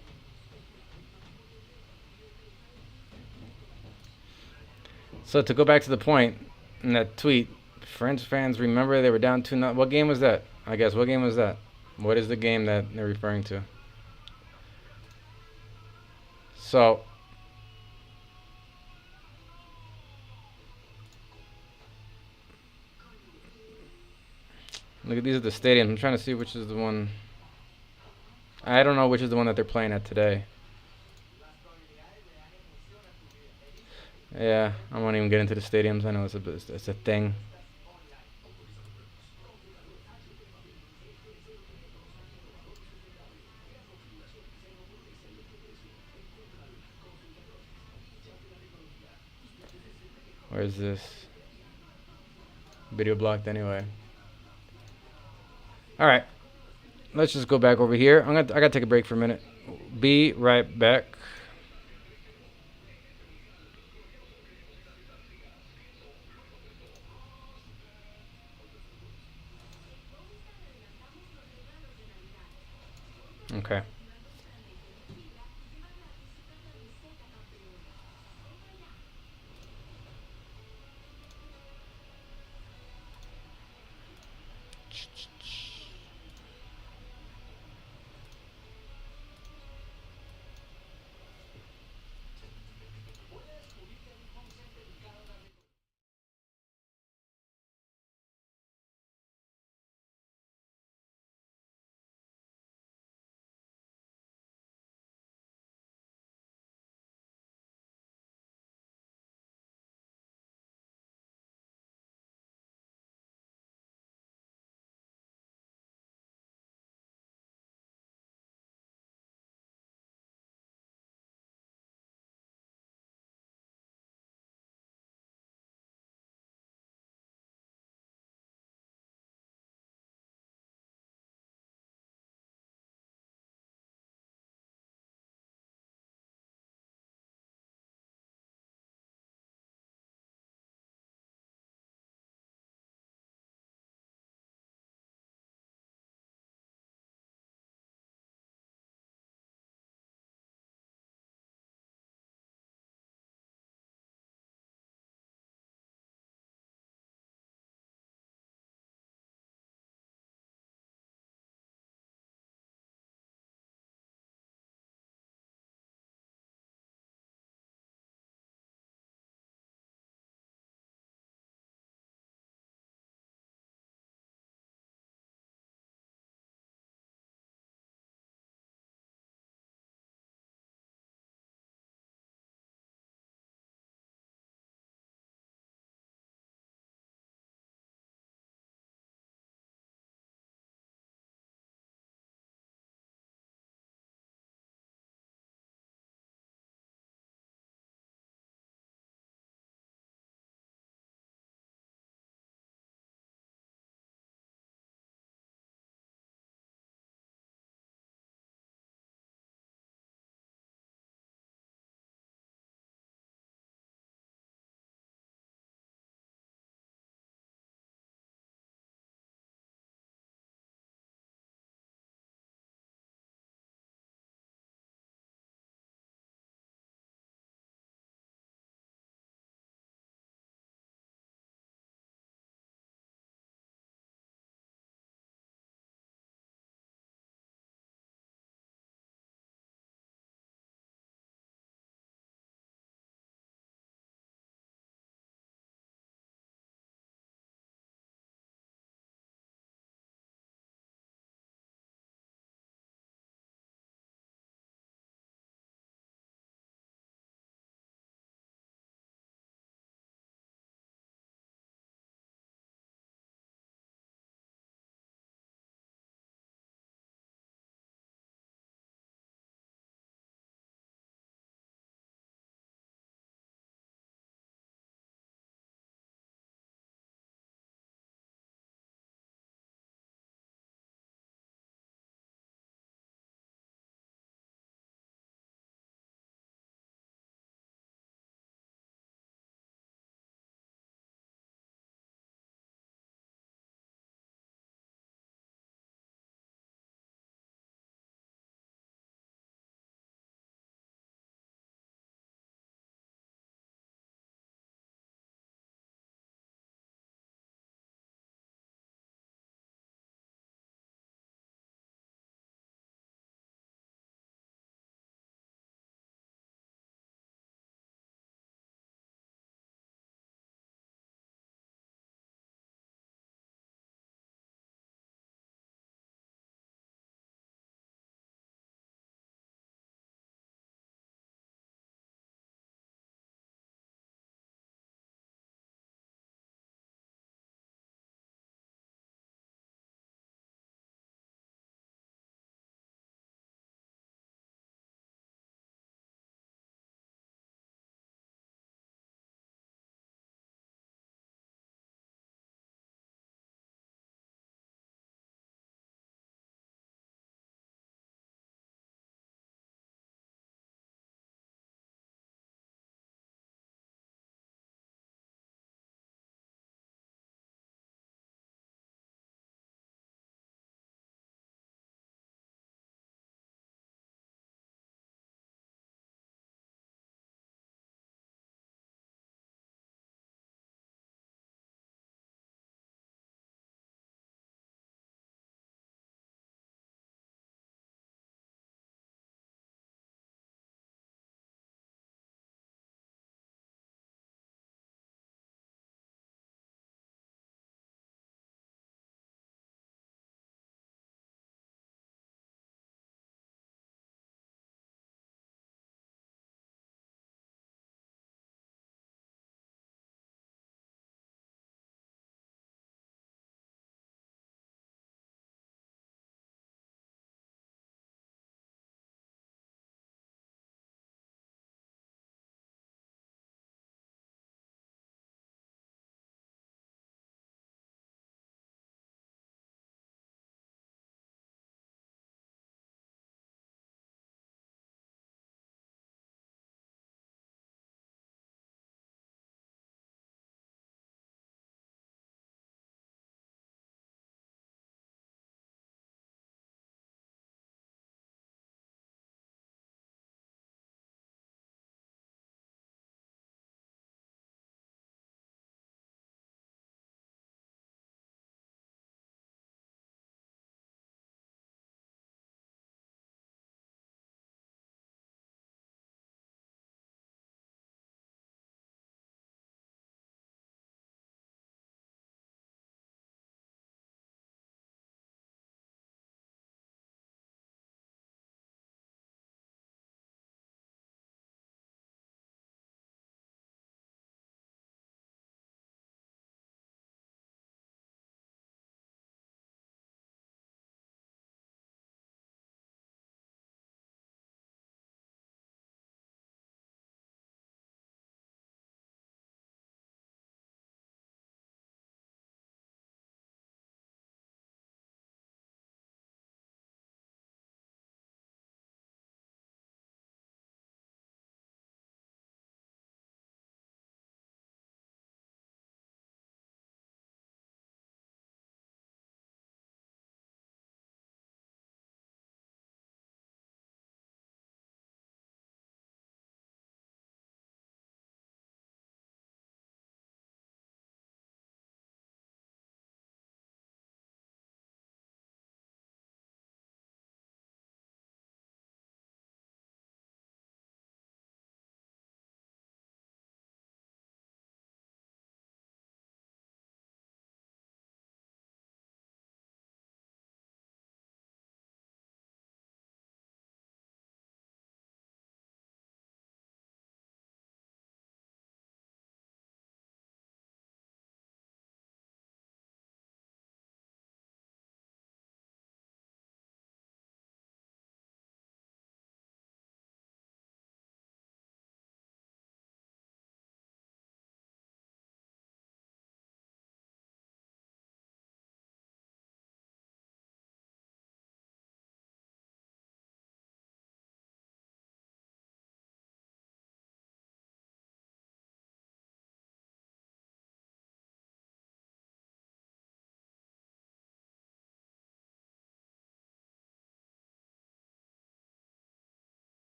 to go back to the point in that tweet, French fans remember they were down 2-0. What game was that? I guess what game was that? What is the game that they're referring to? So look at these are the stadiums. I'm trying to see which is the one. I don't know which is the one that they're playing at today. Yeah, I won't even get into the stadiums. I know it's a thing. Where's this? Video blocked anyway. All right. Let's just go back over here. I gotta take a break for a minute. Be right back. Okay.